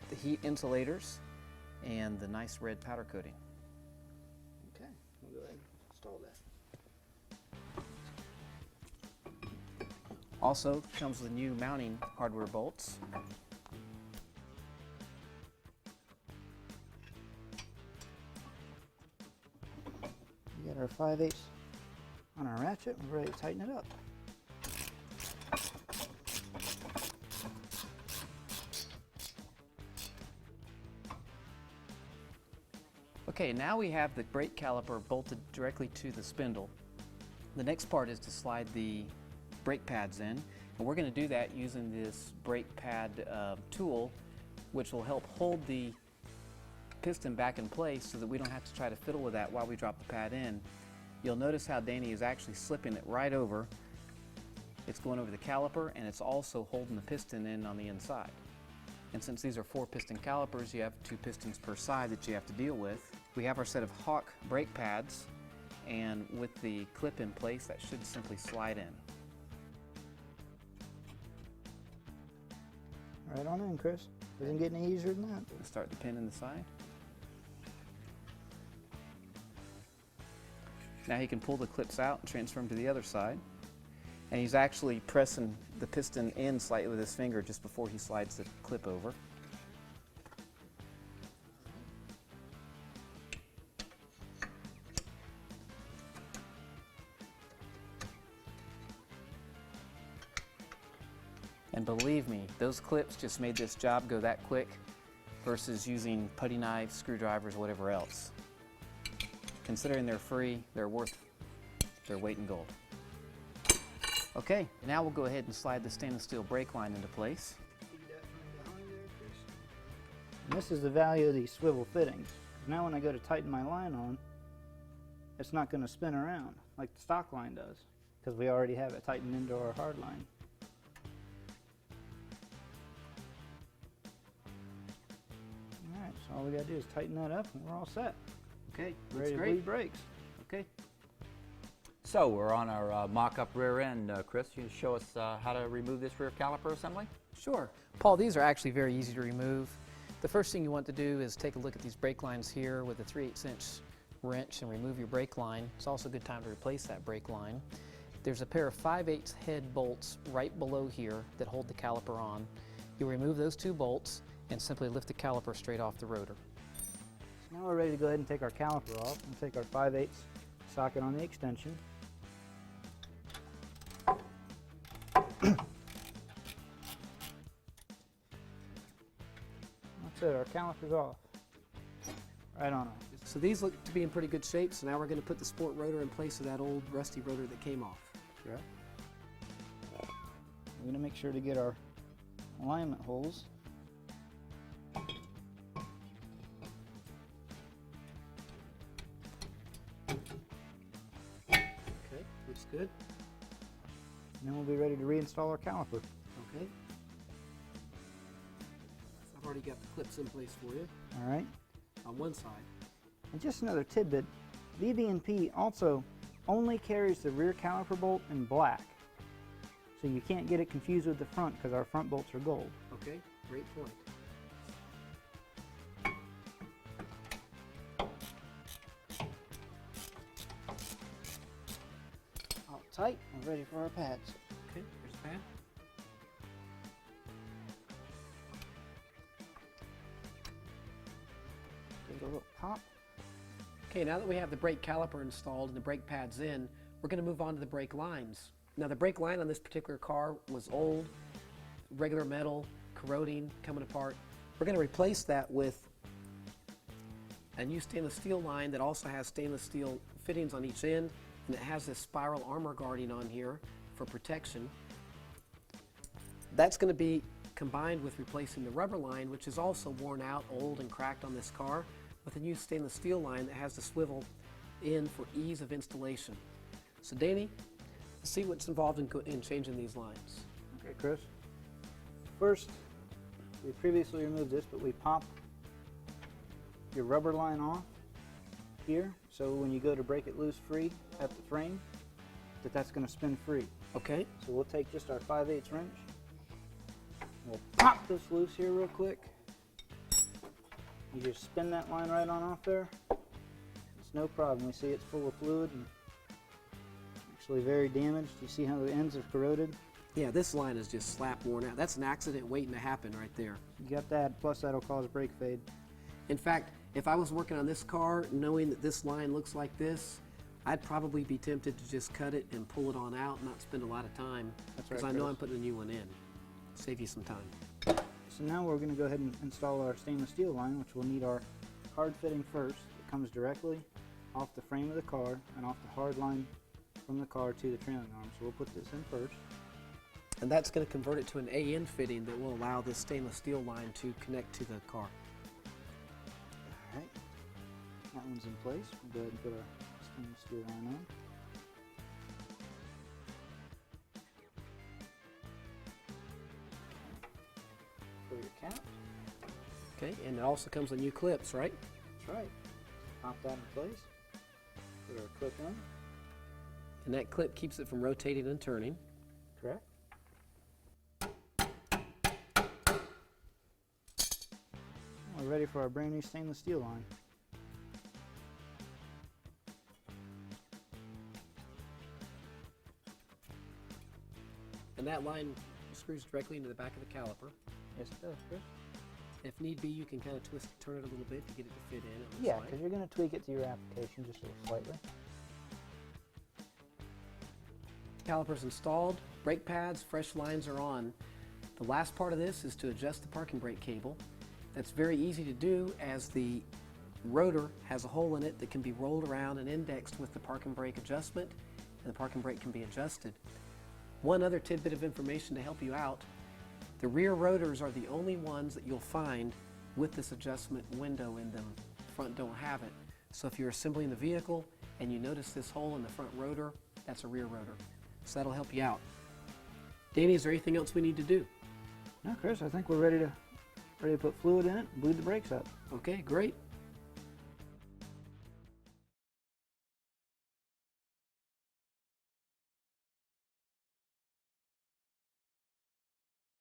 the heat insulators and the nice red powder coating. Okay, we'll go ahead and install that. Also comes with new mounting hardware bolts. We got our 5/8 on our ratchet. We're ready to tighten it up. Okay, now we have the brake caliper bolted directly to the spindle. The next part is to slide the brake pads in, and we're going to do that using this brake pad tool, which will help hold the piston back in place so that we don't have to try to fiddle with that while we drop the pad in. You'll notice how Danny is actually slipping it right over. It's going over the caliper, and it's also holding the piston in on the inside. And since these are 4 piston calipers, you have 2 pistons per side that you have to deal with. We have our set of Hawk brake pads, and with the clip in place, that should simply slide in. Right on in, Chris. Doesn't get any easier than that. Let's start the pin in the side. Now he can pull the clips out and transfer them to the other side. And he's actually pressing the piston in slightly with his finger just before he slides the clip over. And believe me, those clips just made this job go that quick versus using putty knives, screwdrivers, whatever else. Considering they're free, they're worth their weight in gold. Okay, now we'll go ahead and slide the stainless steel brake line into place. And this is the value of these swivel fittings. Now when I go to tighten my line on, it's not going to spin around like the stock line does, because we already have it tightened into our hard line. Alright, so all we got to do is tighten that up and we're all set. Okay, Ready to bleed brakes. Okay. So we're on our mock-up rear end. Chris, you can show us how to remove this rear caliper assembly? Sure. Paul, these are actually very easy to remove. The first thing you want to do is take a look at these brake lines here with a 3/8" wrench and remove your brake line. It's also a good time to replace that brake line. There's a pair of 5/8 head bolts right below here that hold the caliper on. You'll remove those 2 bolts and simply lift the caliper straight off the rotor. So now we're ready to go ahead and take our caliper off and take our 5/8 socket on the extension. That's it, our caliper's off. Right on off. So these look to be in pretty good shape, so now we're going to put the sport rotor in place of that old rusty rotor that came off. Sure. We're going to make sure to get our alignment holes. Okay, looks good. And then we'll be ready to reinstall our caliper. Okay. I've already got the clips in place for you All right. on one side. And just another tidbit, VBP also only carries the rear caliper bolt in black. So you can't get it confused with the front because our front bolts are gold. Okay, great point. All tight and ready for our pads. Okay, here's the pad. Give it a little pop. Okay, now that we have the brake caliper installed and the brake pads in, we're going to move on to the brake lines. Now the brake line on this particular car was old, regular metal, corroding, coming apart. We're going to replace that with a new stainless steel line that also has stainless steel fittings on each end, and it has this spiral armor guarding on here for protection. That's going to be combined with replacing the rubber line, which is also worn out, old, and cracked on this car, with a new stainless steel line that has the swivel in for ease of installation. So Danny, let's see what's involved in changing these lines. Okay, Chris. First, we previously removed this, but we pop your rubber line off here, so when you go to break it loose free at the frame, that's going to spin free. Okay. So we'll take just our 5/8 wrench. We'll pop this loose here real quick. You just spin that line right on off there. It's no problem. We see it's full of fluid and actually very damaged. You see how the ends are corroded? Yeah, this line is just slap worn out. That's an accident waiting to happen right there. You got that, plus that'll cause brake fade. In fact, if I was working on this car, knowing that this line looks like this, I'd probably be tempted to just cut it and pull it on out, not spend a lot of time, That's because right, I know Chris. I'm putting a new one in. Save you some time. So now we're going to go ahead and install our stainless steel line, which will need our hard fitting first. It comes directly off the frame of the car and off the hard line from the car to the trailing arm. So we'll put this in first. And that's going to convert it to an AN fitting that will allow this stainless steel line to connect to the car. Alright, that one's in place. We'll go ahead and put our stainless steel line on. For your cap. Okay, and it also comes with new clips, right? That's right. Pop that in place. Put our clip in. And that clip keeps it from rotating and turning. Correct. We're ready for our brand new stainless steel line. And that line screws directly into the back of the caliper. Yes, it does, Chris. If need be, you can kind of twist, turn it a little bit to get it to fit in. It looks Yeah, like. because you're going to tweak it to your application just slightly. Calipers installed, brake pads, fresh lines are on. The last part of this is to adjust the parking brake cable. That's very easy to do, as the rotor has a hole in it that can be rolled around and indexed with the parking brake adjustment, and the parking brake can be adjusted. One other tidbit of information to help you out: the rear rotors are the only ones that you'll find with this adjustment window in them. The front don't have it. So if you're assembling the vehicle and you notice this hole in the front rotor, that's a rear rotor. So that'll help you out. Danny, is there anything else we need to do? No, Chris, I think we're ready to put fluid in it and bleed the brakes up. Okay, great.